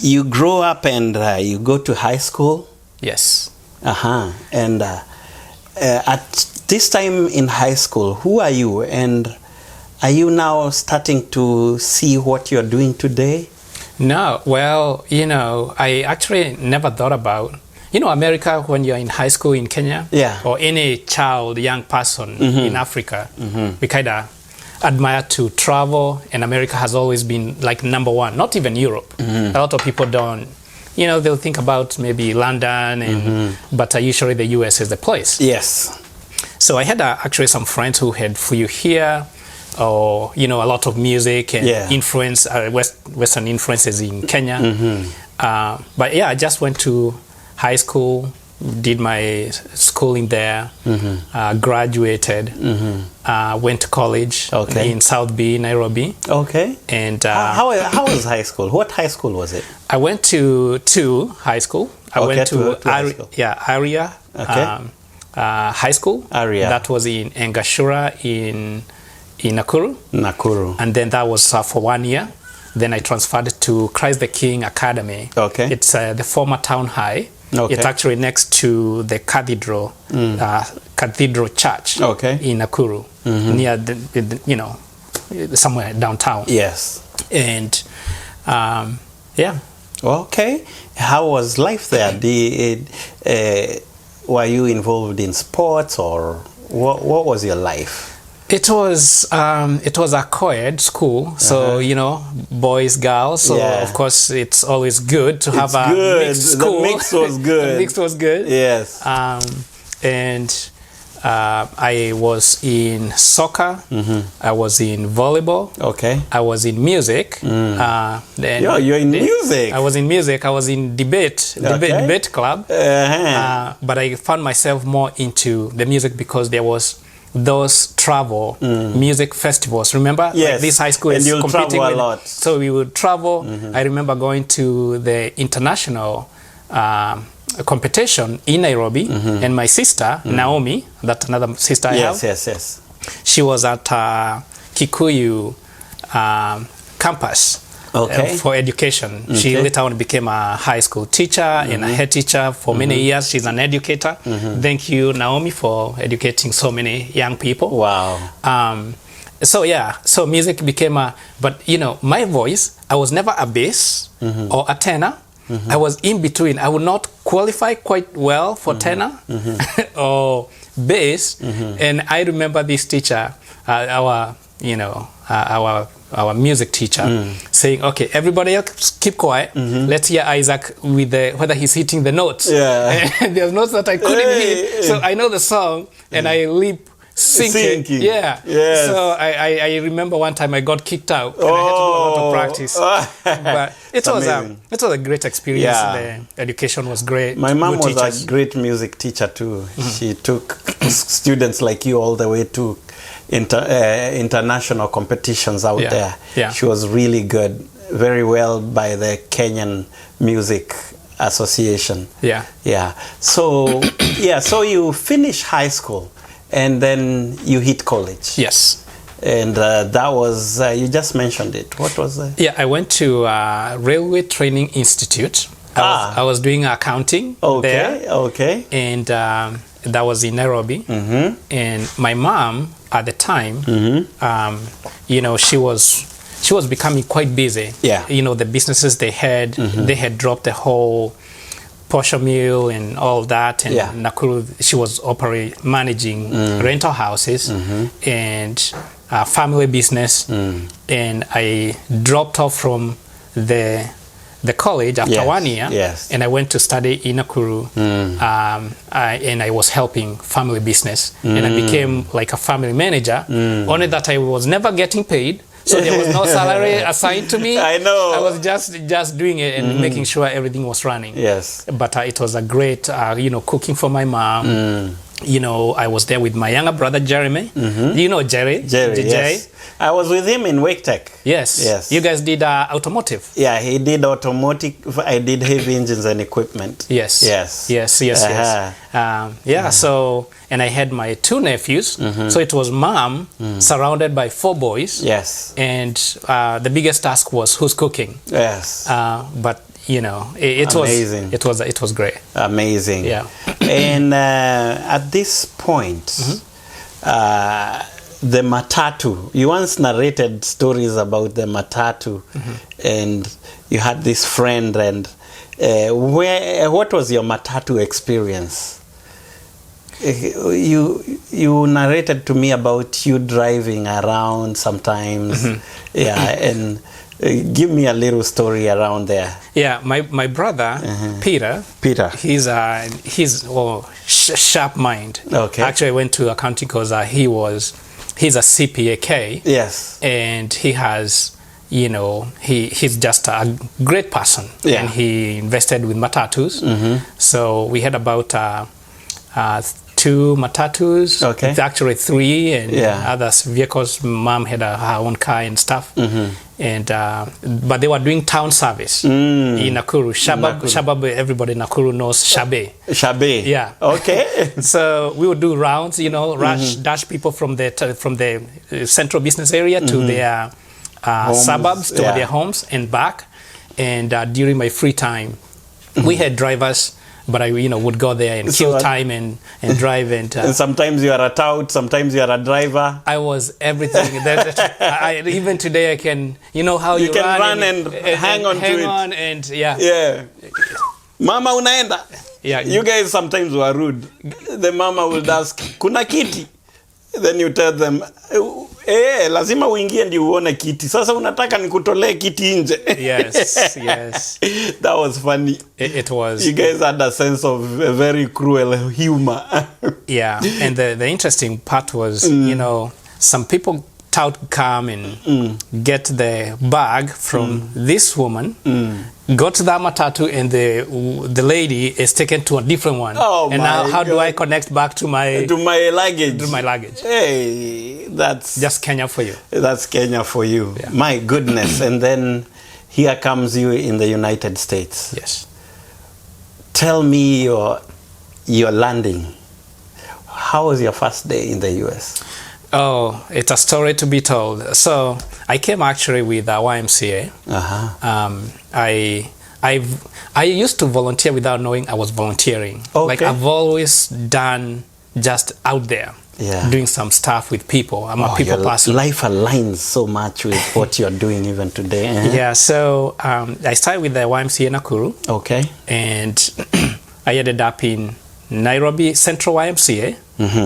you grow up and you go to high school. Yes. And at this time in high school, who are you? And are you now starting to see what you're doing today? No, well, I actually never thought about, America, when you're in high school in Kenya, or any child, young person in Africa, we kind of admire to travel, and America has always been like number one, not even Europe. A lot of people don't, they'll think about maybe London, but usually the US is the place. Yes. So I had actually some friends who had flew here, or a lot of music and influence, Western influences in Kenya. But yeah, I just went to high school, did my schooling there, graduated, went to college in South B, Nairobi. Okay. And how was high school? What high school was it? I went to high school. I went to Aria High School. Aria. That was in Engashura in Nakuru. And then that was for 1 year. Then I transferred to Christ the King Academy. Okay. It's the former town high. Okay. It's actually next to the cathedral, cathedral church in Nakuru, near somewhere downtown. Yes. And yeah. Okay. How was life there? Were you involved in sports, or what was your life? It was a co-ed school, so boys, girls. So of course, it's always good to have a mixed school. The mix was good. The mix was good. Yes. And I was in soccer. I was in volleyball. Okay. I was in music. Then you're in music. I was in music. I was in debate club. But I found myself more into the music because there was those travel music festivals. Remember? Yes. Like this high school is competing travel a lot. So we would travel. I remember going to the international competition in Nairobi, and my sister Naomi, that's another sister I have. Yes. She was at Kikuyu campus. For education. She later on became a high school teacher and a head teacher for many years. She's an educator. Thank you, Naomi, for educating so many young people. Wow. So music became but my voice, I was never a bass or a tenor. I was in between. I would not qualify quite well for tenor or bass. And I remember this teacher, our music teacher, saying, "Okay, everybody else keep quiet. Let's hear Isaac with whether he's hitting the notes." Yeah. And there's notes that I couldn't hit, so I know the song and I lip syncing. Yeah. Yes. So I remember one time I got kicked out and I had to do a lot of practice. But it was a great experience. Yeah. The education was great. My mom was a great music teacher too. She took students like you all the way to international competitions out there. Yeah. She was really good, very well by the Kenyan Music Association. Yeah. So so you finish high school and then you hit college. Yes. And that was you just mentioned it. What was that? Yeah, I went to Railway Training Institute. I was doing accounting there. Okay. And that was in Nairobi. And my mom at the time, she was becoming quite busy. Yeah. The businesses they had dropped the whole posho mill and all that. And Nakuru, she was managing rental houses and family business. And I dropped off from the college after 1 year, and I went to study in Nakuru, and I was helping family business, and I became like a family manager, only that I was never getting paid, so there was no salary assigned to me. I know. I was just doing it and making sure everything was running. Yes. But it was a great, cooking for my mom. I was there with my younger brother, Jeremy. You know Jerry? Jerry, yes. I was with him in Wake Tech. Yes. You guys did automotive. Yeah, he did automotive. I did heavy engines and equipment. Yes. So, and I had my 2 nephews. So it was mom surrounded by 4 boys. Yes. And the biggest task was who's cooking. Yes. But you know, it was great. Amazing. Yeah. And at this point, the matatu, you once narrated stories about the matatu, and you had this friend, and what was your matatu experience? You narrated to me about you driving around sometimes, and give me a little story around there. Yeah, my brother Peter, he's sharp mind. Okay. Actually, I went to accounting because he's a CPA. Yes. And he has, you know, he's just a great person. Yeah. And he invested with matatus. So we had about 2 matatus. Okay. It's actually 3, and other vehicles. Mom had her own car and stuff. And but they were doing town service in Nakuru. Shabab, everybody in Nakuru knows Shabe. Shabe. Yeah. Okay. So we would do rounds, you know, dash people from the central business area to their suburbs, to their homes and back. And during my free time, we had drivers. But I, would go there and kill time and drive. And sometimes you are a tout, sometimes you are a driver. I was everything. Even today I can, how you can run and hang on to it. And yeah. Mama unaenda? Yeah. You guys sometimes were rude. The mama will ask, kuna kiti? Then you tell them, lazima uingie ndio uone kiti. Sasa unataka nikutolee kiti nje. Yes. That was funny. It was. You guys had a sense of a very cruel humor. Yeah, and the interesting part was, some people come and get the bag from this woman, go to the matatu, and the lady is taken to a different one. Oh, and now how do I connect back to my luggage? To my luggage. Hey, that's just Kenya for you. That's Kenya for you. Yeah. My goodness. And then here comes you in the United States. Yes. Tell me your landing. How was your first day in the US? Oh, it's a story to be told. So I came actually with a YMCA. I used to volunteer without knowing I was volunteering. Okay. Like I've always done just out there, doing some stuff with people. I'm a people person. Life aligns so much with what you're doing even today. Yeah. So I started with the YMCA Nakuru. Okay. And I ended up in Nairobi Central YMCA.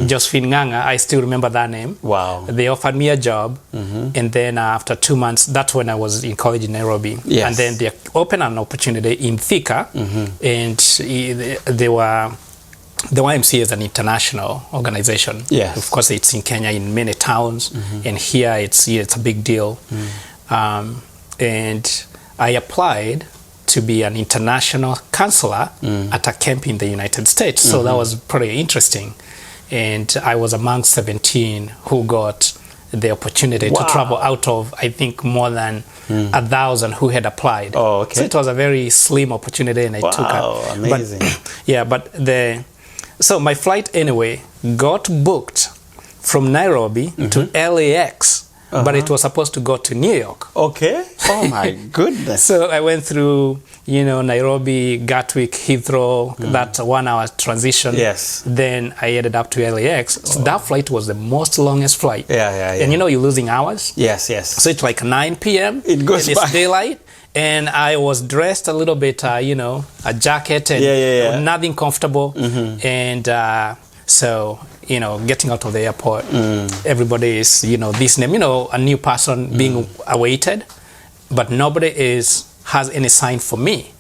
Josephine Nganga, I still remember that name. Wow. They offered me a job, and then after 2 months, that's when I was in college in Nairobi. Yes. And then they opened an opportunity in Thika, and the YMCA is an international organization. Yes. Of course, it's in Kenya in many towns, and here it's a big deal. And I applied to be an international counselor at a camp in the United States. So that was pretty interesting. And I was among 17 who got the opportunity to travel out of, I think, more than 1,000 who had applied. Oh, okay. So it was a very slim opportunity, and I took it. Wow, amazing. So my flight anyway got booked from Nairobi to LAX. But it was supposed to go to New York. Okay. Oh my goodness. So I went through, Nairobi, Gatwick, Heathrow, that 1 hour transition. Yes. Then I ended up to LAX. So that flight was the most longest flight. Yeah. And you're losing hours. Yes. So it's like 9 p.m. It goes and by. It's daylight. And I was dressed a little bit, a jacket and nothing comfortable. And so, getting out of the airport, everybody is, this name, a new person being awaited, but nobody has any sign for me.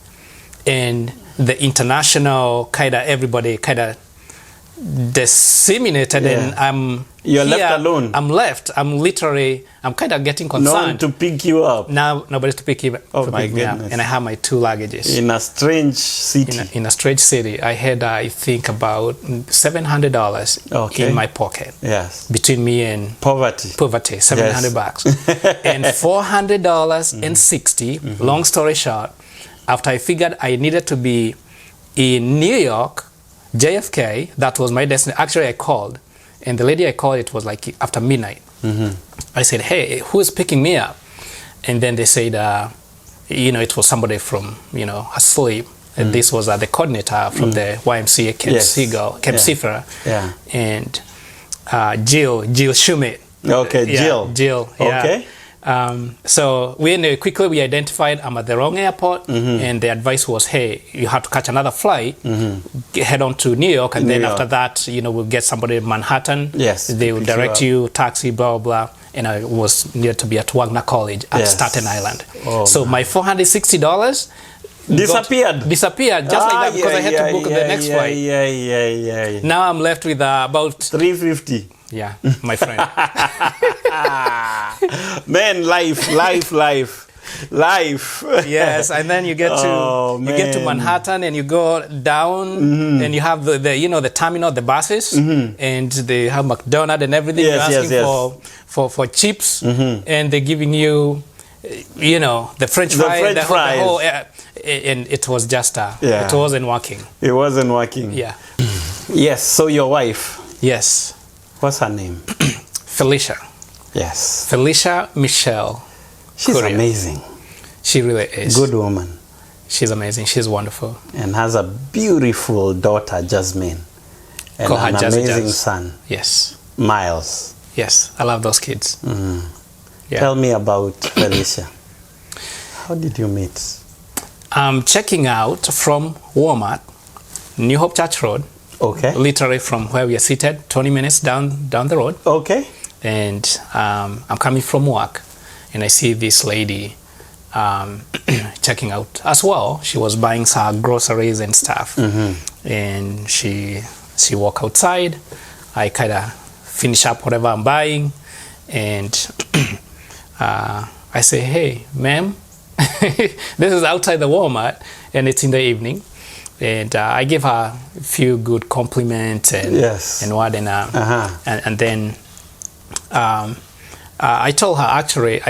And the international everybody disseminated, and You're here, left alone. I'm left. I'm kind of getting concerned. No one to pick you up. Now, nobody's to pick you up. Oh my goodness. And I have my 2 luggages. In a strange city. In a strange city. I had, I think, about $700 in my pocket. Yes. Between me and poverty, $700. And $400.60, long story short, after I figured I needed to be in New York, JFK, that was my destination. Actually, I called. And the lady I called, it was like after midnight. I said, hey, who is picking me up? And then they said, it was somebody from, asleep. And this was the coordinator from the YMCA Camp Seafarer. Yeah. And Jill Schumit. Okay, Jill. Yeah. Okay. So we quickly identified I'm at the wrong airport, and the advice was, hey, you have to catch another flight, head on to New York, and then after that, we'll get somebody in Manhattan. Yes. They will direct you, taxi, blah, blah, blah. And I was near to be at Wagner College at Staten Island. Oh, so my $460 disappeared just like that, because I had to book the next flight. Yeah. Now I'm left with about $350. Yeah, my friend. Man, life. Yes, and then you get to Manhattan, and you go down, and you have the terminal, the buses, and they have McDonald's and everything. Yes, You're asking for chips, and they're giving you, the French fries, the whole, and it was just it wasn't working. It wasn't working. Yeah. Yes. So your wife. Yes. What's her name? Felicia. Yes. Felicia Michelle. She's Kuria. Amazing. She really is. Good woman. She's amazing. She's wonderful. And has a beautiful daughter, Jasmine. And Call her an Jazzy amazing Jazz. son, Yes. Miles. Yes. I love those kids. Yeah. Tell me about Felicia. How did you meet? I'm checking out from Walmart, New Hope Church Road. Okay. Literally from where we are seated, 20 minutes down the road. Okay. And I'm coming from work, and I see this lady checking out as well. She was buying some groceries and stuff. And she walked outside. I kind of finish up whatever I'm buying, and I say, hey, ma'am, this is outside the Walmart, and it's in the evening. And I give her a few good compliments and what, and then I told her, actually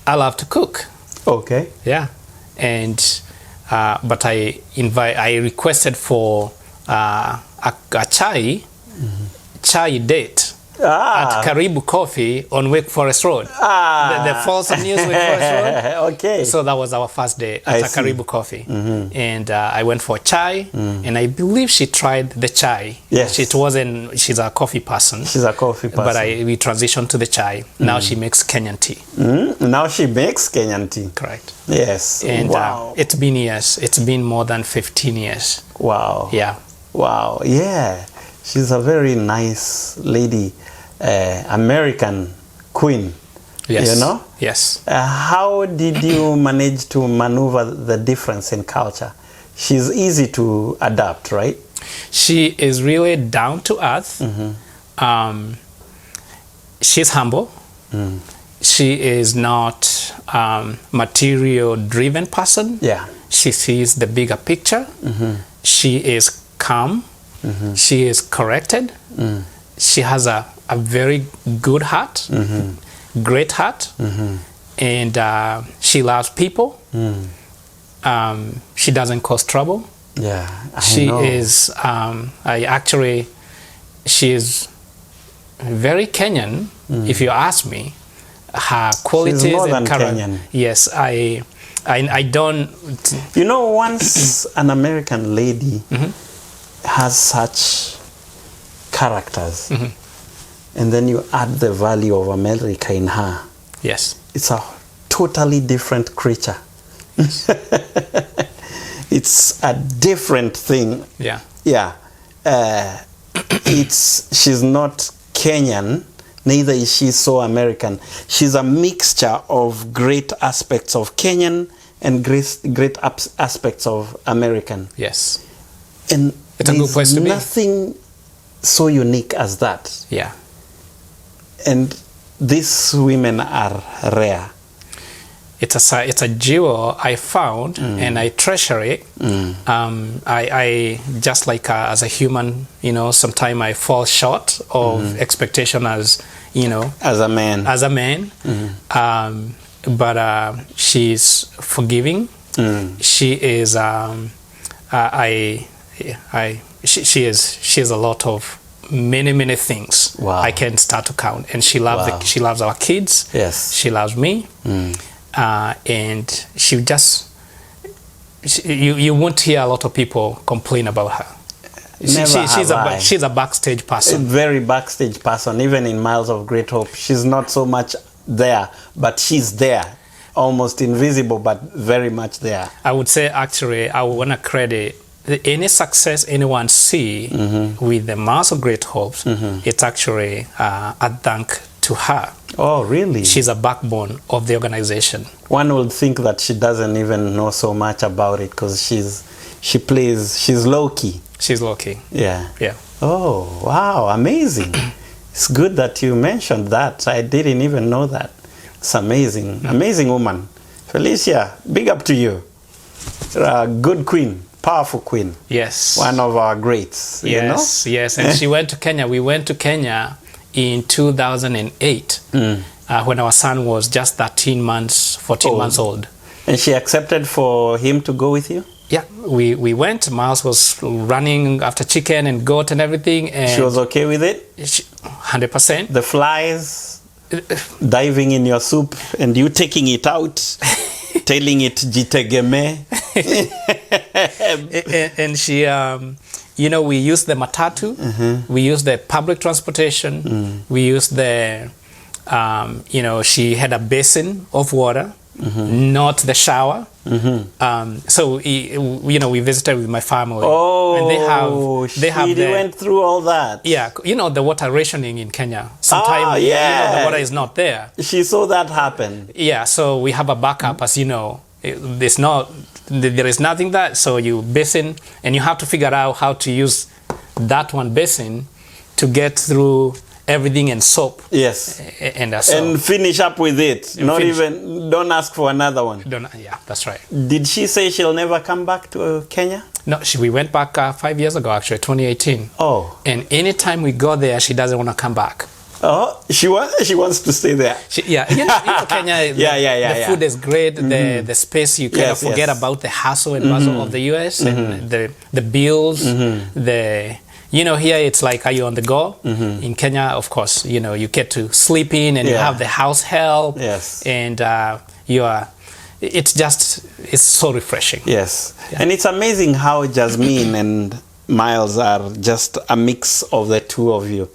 I love to cook. Okay. Yeah, and but I requested for a chai date at Karibu Coffee on Wake Forest Road. The Folsom News Wake Forest Road. Okay. So that was our first day at Karibu Coffee. And I went for chai, and I believe she tried the chai. Yes. She's a coffee person. She's a coffee person. But we transitioned to the chai. Now she makes Kenyan tea. Now she makes Kenyan tea. Correct. Yes. And it's been years. It's been more than 15 years. Wow. Yeah. Wow. Yeah. She's a very nice lady, American queen. Yes. Yes. How did you manage to maneuver the difference in culture? She's easy to adapt, right? She is really down to earth. She's humble. She is not material driven person. Yeah. She sees the bigger picture. She is calm. She is corrected. She has a very good heart, great heart, and she loves people. She doesn't cause trouble. Yeah, she is. She is very Kenyan. If you ask me, her qualities She's more and than Kenyan. Yes, I don't. Once an American lady has such characters, and then you add the value of America in her. Yes. It's a totally different creature. It's a different thing. Yeah. Yeah. She's not Kenyan, neither is she so American. She's a mixture of great aspects of Kenyan and great aspects of American. Yes. And it's a good place to be. Nothing so unique as that. Yeah. And these women are rare. It's a jewel I found, and I treasure it. I just like as a human, sometimes I fall short of expectation as a man. But she's forgiving. She is. She is a lot of many things. Wow. I can start to count, and she loves our kids. Yes. She loves me. and you won't hear a lot of people complain about her. She's a backstage person. A very backstage person, even in Miles of Great Hope. She's not so much there, but she's there. Almost invisible, but very much there. I would say, actually, I want to credit any success anyone see with the Miles of Great Hope. It's actually a thank to her. Oh, really? She's a backbone of the organization. One would think that she doesn't even know so much about it because she's low-key. She's low-key. Yeah. Yeah. Oh, wow, amazing. It's good that you mentioned that. I didn't even know that. It's amazing. Amazing woman. Felicia, big up to you. You're a good queen, powerful queen. Yes. One of our greats. Yes, you know? Yes. And she went to Kenya. We went to Kenya in 2008 when our son was just 14 months old. And she accepted for him to go with you? Yeah, we went. Miles was running after chicken and goat and everything. And she was okay with it? 100%. The flies diving in your soup and you taking it out, telling it jitegeme. And she, we used the matatu, we used the public transportation, we used the, she had a basin of water. Not the shower. So we visited with my family. Oh, and they went through all that. Yeah, the water rationing in Kenya. Sometimes the water is not there. She saw that happen. Yeah, so we have a backup, as you know. There is nothing that, so you basin, and you have to figure out how to use that one basin to get through everything and soap. Yes. And finish up with it. Don't ask for another one. Yeah, that's right. Did she say she'll never come back to Kenya? No, we went back 5 years ago, actually, 2018. Oh. And anytime we go there, she doesn't want to come back. Oh, she wants to stay there. Kenya, the food is great. The space, you kind of forget about the hustle and bustle of the US and the bills, here it's like, are you on the go? In Kenya, of course, you get to sleep in and you have the house help. Yes. And it's so refreshing. Yes. Yeah. And it's amazing how Jasmine and Miles are just a mix of the two of you.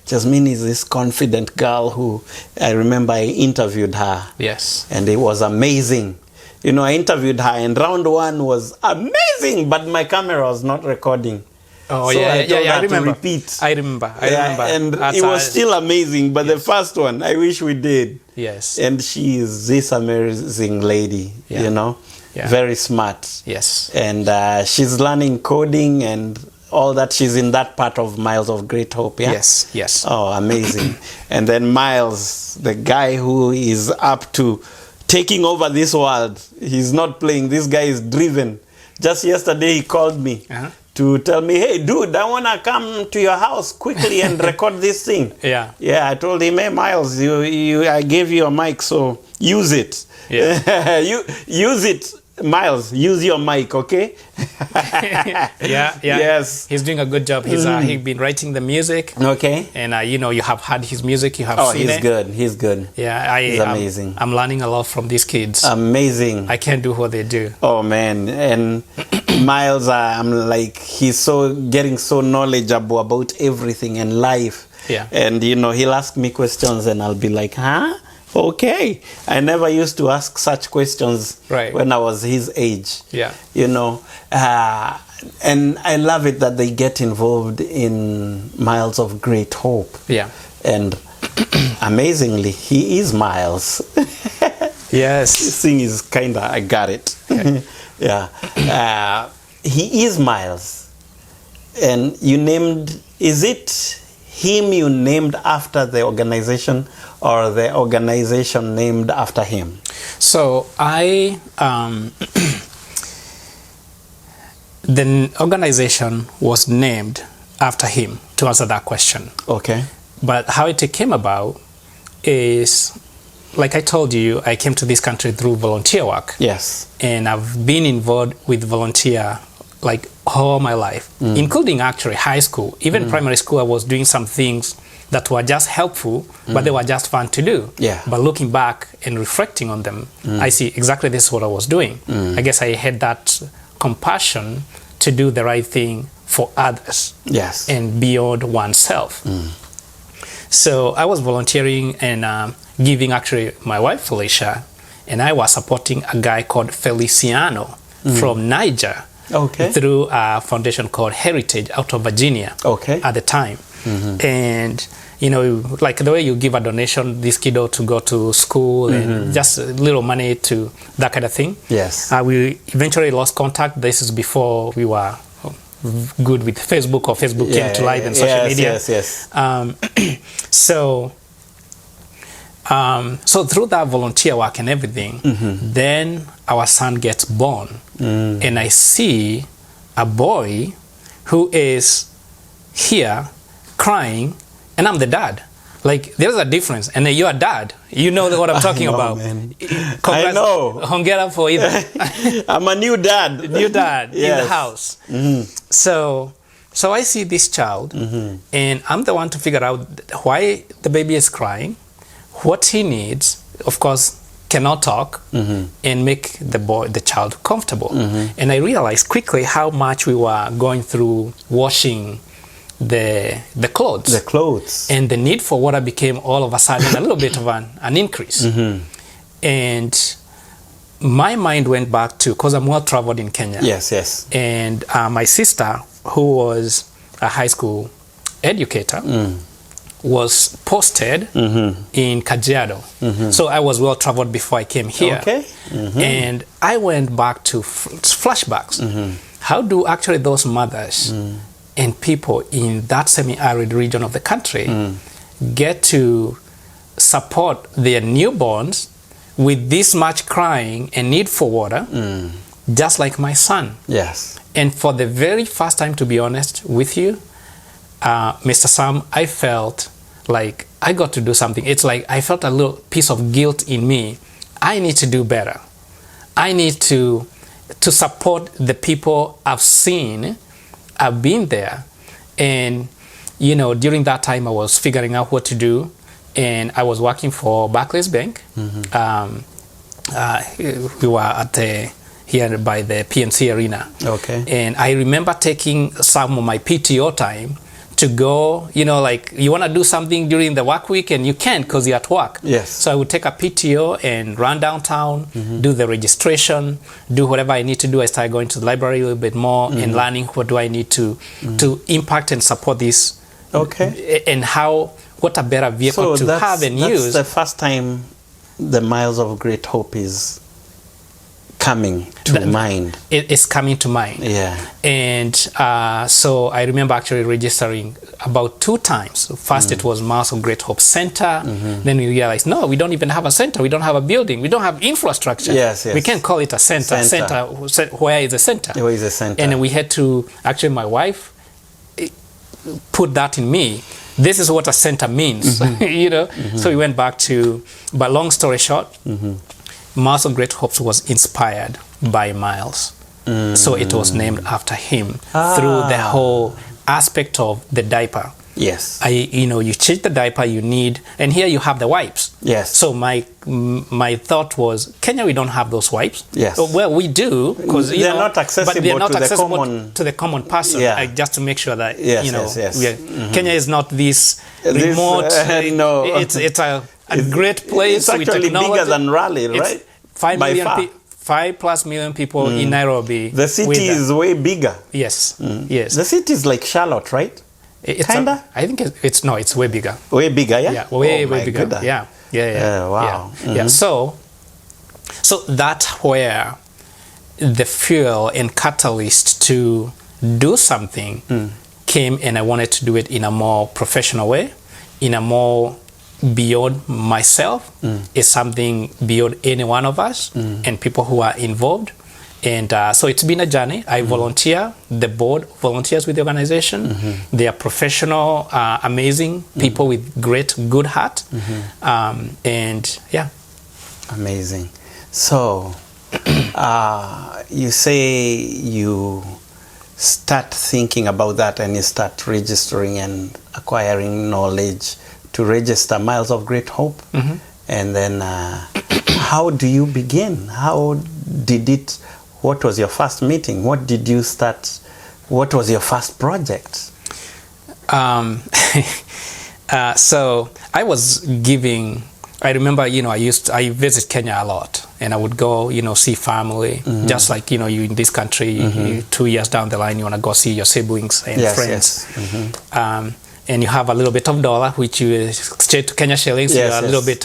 Jasmine is this confident girl who, I remember I interviewed her. Yes. And it was amazing. I interviewed her and round one was amazing, but my camera was not recording. Oh, so I remember. Repeat. I remember. And it was still amazing, but the first one, I wish we did. Yes. And she is this amazing lady, Yeah. Very smart. Yes. And she's learning coding and all that. She's in that part of Miles of Great Hope, yeah? Yes. Oh, amazing. And then Miles, the guy who is up to taking over this world, he's not playing. This guy is driven. Just yesterday he called me. To tell me, hey, dude, I want to come to your house quickly and record this thing. Yeah, I told him, hey, Miles, I gave you a mic, so use it. Yeah. Use it, Miles. Use your mic, okay? Yeah. Yes. He's doing a good job. He's been writing the music. Okay. And you have heard his music. You have seen it. He's good. Yeah, he's amazing. I'm learning a lot from these kids. Amazing. I can't do what they do. Oh man, and Miles, I'm like, he's getting so knowledgeable about everything and life. Yeah. And he'll ask me questions and I'll be like, huh? Okay. I never used to ask such questions when I was his age. Yeah. And I love it that they get involved in Miles of Great Hope. Yeah. And amazingly, he is Miles. Yes. This thing is kind of, I got it. Okay. Yeah. He is Miles. And is it him you named after the organization or the organization named after him? So the organization was named after him, to answer that question. Okay. But how it came about is, like I told you, I came to this country through volunteer work. Yes. And I've been involved with volunteer like all my life, including actually high school, even primary school. I was doing some things that were just helpful, but they were just fun to do. Yeah. But looking back and reflecting on them, I see exactly this is what I was doing. I guess I had that compassion to do the right thing for others. Yes. And beyond oneself. So I was volunteering and giving actually my wife Felicia, and I was supporting a guy called Feliciano from Niger. Okay. Through a foundation called Heritage out of Virginia. Okay. At the time. And you know, like the way you give a donation, this kiddo to go to school and just a little money to that kind of thing. Yes. We eventually lost contact. This is before we were good with Facebook, or Facebook came to life and social media. Yes. So through that volunteer work and everything, then our son gets born, and I see a boy who is here crying, and I'm the dad. Like, there's a difference, and you're a dad. You know what I'm talking about. Man. I know. Hongera for either. I'm a new dad. New dad in the house. So I see this child, and I'm the one to figure out why the baby is crying, what he needs. Of course, cannot talk, and make the child comfortable. And I realized quickly how much we were going through washing the clothes, and the need for water became all of a sudden a little bit of an increase. And my mind went back to, because I'm well traveled in Kenya. Yes. And my sister, who was a high school educator, was posted in Kajiado. So I was well traveled before I came here. Okay. And I went back to flashbacks. How do actually those mothers and people in that semi-arid region of the country get to support their newborns with this much crying and need for water, just like my son? Yes. And for the very first time, to be honest with you, Mr. Sam, I felt like I got to do something. It's like I felt a little piece of guilt in me. I need to do better. I need to support the people I've seen. I've been there. And, you know, during that time I was figuring out what to do, and I was working for Barclays Bank. We were at here by the PNC Arena. Okay. And I remember taking some of my PTO time to go, you know, like you want to do something during the work week and you can't because you're at work. Yes. So I would take a PTO and run downtown, do the registration, do whatever I need to do. I started going to the library a little bit more and learning what do I need to impact and support this. Okay. And what a better vehicle to have and use. That's the first time the Miles of Great Hope is coming to mind. It's coming to mind. Yeah. And so I remember actually registering about 2 times. First it was Miles of Great Hope Center. Then we realized, no, we don't even have a center. We don't have a building. We don't have infrastructure. Yes. We can't call it a center. Where is a center? Where is a center? And we had to, actually my wife put that in me. This is what a center means, you know? So we went back to, but long story short, Miles of Great Hopes was inspired by Miles. So it was named after him through the whole aspect of the diaper. Yes. You change the diaper, you need, and here you have the wipes. Yes. So my thought was, Kenya, we don't have those wipes. Yes. Well, we do, because they're not accessible, but they're not accessible to the common person. Yeah. Just to make sure that yes. Kenya is not this remote. No. It's a great place. It's actually bigger than Raleigh, right? 5+ million people in Nairobi. The city is way bigger. Yes. Yes. The city is like Charlotte, right? Kinda? I think it's way bigger. Way bigger, yeah? Yeah, way bigger. Goodness. Yeah. Wow. Yeah. So that's where the fuel and catalyst to do something came, and I wanted to do it in a more professional way, in a more beyond myself. It's something beyond any one of us and people who are involved. And so it's been a journey. I volunteer. The board volunteers with the organization. They are professional, amazing people with good heart. And yeah. Amazing. So you say you start thinking about that and you start registering and acquiring knowledge to register Miles of Great Hope? Mm-hmm. And then how do you begin? How did it, what was your first meeting? What did you start? What was your first project? So I was giving, I remember, I visit Kenya a lot, and I would go, see family, mm-hmm. just like, you in this country, mm-hmm. 2 years down the line, you want to go see your siblings and friends. Yes. Mm-hmm. And you have a little bit of dollar, which you exchange to Kenya shillings. Yes, you're a little bit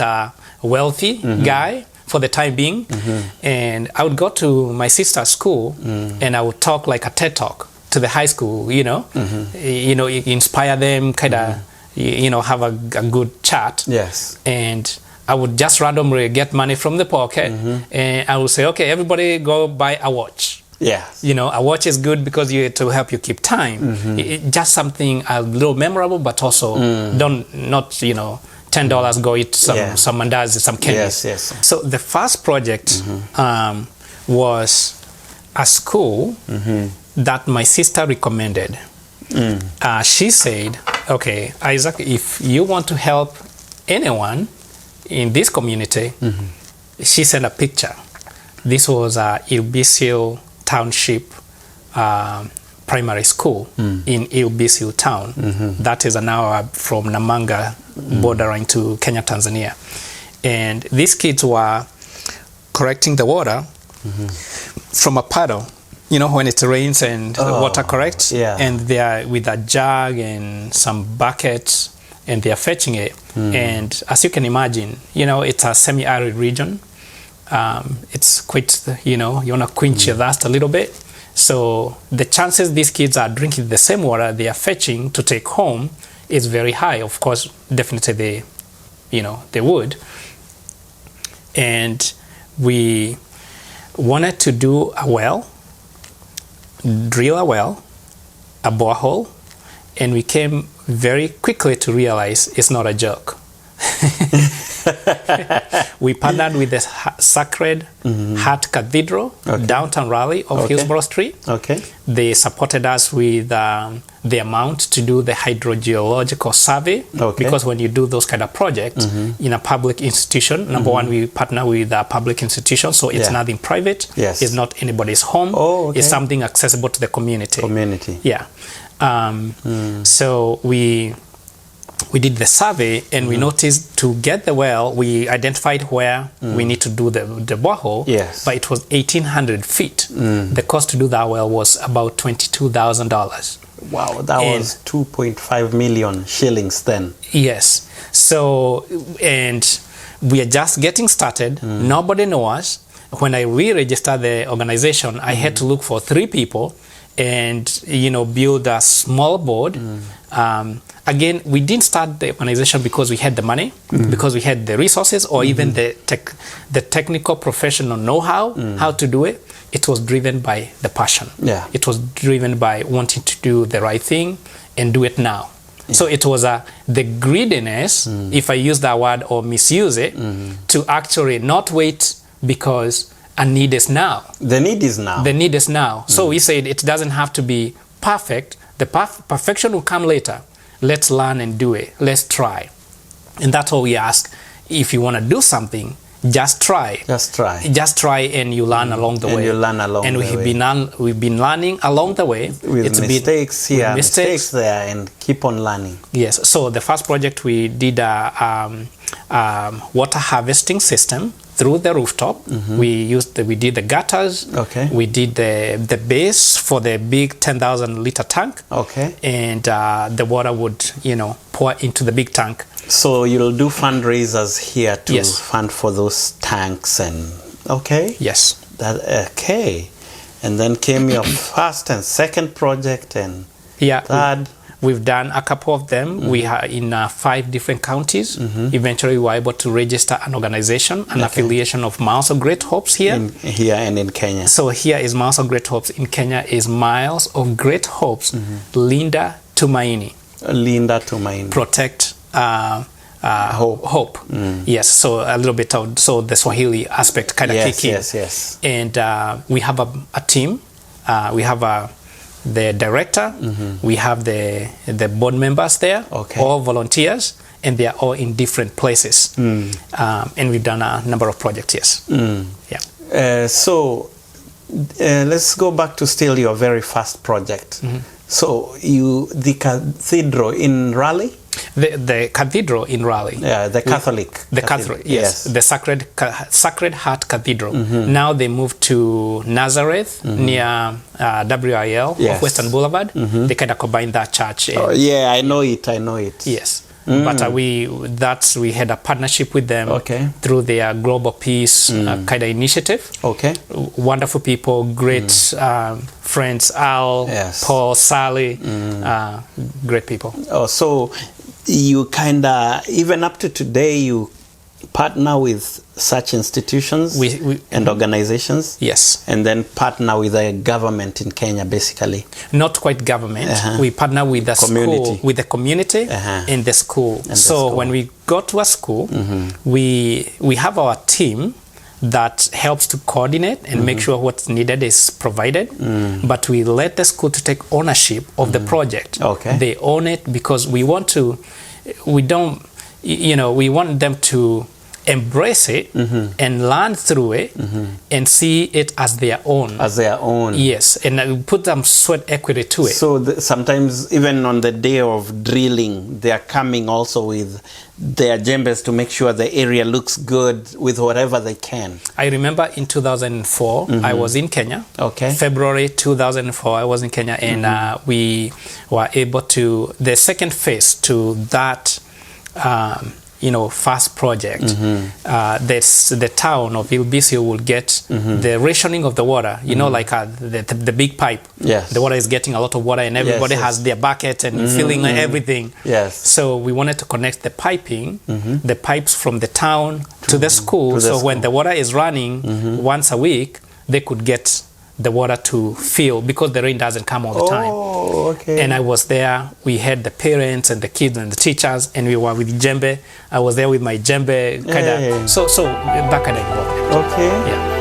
wealthy mm-hmm. guy for the time being. Mm-hmm. And I would go to my sister's school, and I would talk like a TED Talk to the high school, mm-hmm. Inspire them, kind of, mm-hmm. Have a good chat. Yes. And I would just randomly get money from the pocket, mm-hmm. and I would say, okay, everybody go buy a watch. Yeah. A watch is good because to help you keep time. Mm-hmm. Just something a little memorable, but also not $10 go eat some mandazi, some candies. Yes. So the first project mm-hmm. Was a school mm-hmm. that my sister recommended. She said, okay, Isaac, if you want to help anyone in this community, mm-hmm. she sent a picture. This was Ilbisil Township Primary School in Ilbisil Town. Mm-hmm. That is an hour from Namanga, bordering to Kenya, Tanzania. And these kids were collecting the water mm-hmm. from a puddle. When it rains and the water corrects, and they are with a jug and some buckets, and they are fetching it. And as you can imagine, it's a semi-arid region. It's quite, you want to quench your thirst a little bit. So the chances these kids are drinking the same water they are fetching to take home is very high. Of course, definitely they would. And we wanted to do a well, drill a well, a borehole, and we came very quickly to realize it's not a joke. We partnered with the Sacred mm-hmm. Heart Cathedral, downtown Raleigh of Hillsborough Street. Okay. They supported us with the amount to do the hydrogeological survey, because when you do those kind of projects mm-hmm. in a public institution, number one, we partner with a public institution, so it's nothing private. Yes. It's not anybody's home. It's something accessible to the community. Yeah. So we did the survey, and we noticed to get the well, we identified where we need to do the borehole, but it was 1,800 feet. The cost to do that well was about $22,000. Wow, that was 2.5 million shillings then. Yes. So, and we are just getting started. Nobody knows us. When I re-registered the organization, I had to look for 3 people and, build a small board. Again, we didn't start the organization because we had the money, because we had the resources, or even the technical professional know-how, how to do it. It was driven by the passion. Yeah. It was driven by wanting to do the right thing and do it now. Yeah. So it was the greediness, if I use that word or misuse it, to actually not wait because a need is now. The need is now. The need is now. So we said it doesn't have to be perfect. The perfection will come later. Let's learn and do it. Let's try. And that's all we ask. If you want to do something, just try. Just try. Just try, and you learn along the way. And you learn along the way. We've been learning along the way. With mistakes here, mistakes there, and keep on learning. Yes. So the first project, we did a water harvesting system through the rooftop. We did the gutters. Okay. We did the base for the big 10,000 liter tank. Okay. And the water would, pour into the big tank. So you'll do fundraisers here to fund for those tanks and Yes. Okay. And then came your first and second project and third. We've done a couple of them. We are in 5 different counties. Eventually, we were able to register an organization, an affiliation of Miles of Great Hopes here. Here and in Kenya. So here is Miles of Great Hopes. In Kenya is Miles of Great Hopes, Linda Tumaini. Linda Tumaini. Protect hope. Yes, so a little bit of the Swahili aspect kind of kick in. Yes. And we have a team. We have the director, we have the board members there, all volunteers, and they are all in different places. And we've done a number of projects, yes. Yeah. So let's go back to still your very first project. So the cathedral in Raleigh? The cathedral in Raleigh. Yeah, the Catholic. The Catholic, yes. The Sacred Heart Cathedral. Now they moved to Nazareth near WIL of Western Boulevard. They kind of combined that church. Yeah, I know it. Yes. But we had a partnership with them through their Global Peace kind of initiative. Wonderful people, great friends, Al, Paul, Sally, great people. Oh, so you kind of, even up to today, you partner with such institutions and organizations? Yes. And then partner with the government in Kenya, basically? Not quite government. We partner with the school, with the community and the school. So when we go to a school, we have our team that helps to coordinate and make sure what's needed is provided. But we let the school to take ownership of the project. They own it because we want them to embrace it and learn through it and see it as their own. As their own. Yes, and put some sweat equity to it. So sometimes even on the day of drilling, they are coming also with their djembes to make sure the area looks good with whatever they can. I remember in 2004, I was in Kenya. February 2004, I was in Kenya, and we were able to, the second phase to that first project, the town of Ilbisio will get the rationing of the water, like the big pipe. The water is getting a lot of water and everybody has their bucket and filling everything. So we wanted to connect the piping, the pipes from the town to the school. So when the water is running once a week, they could get the water to fill because the rain doesn't come all the time. And I was there. We had the parents and the kids and the teachers, and we were with djembe. I was there with my djembe, kind of. So that kind of involvement. Yeah.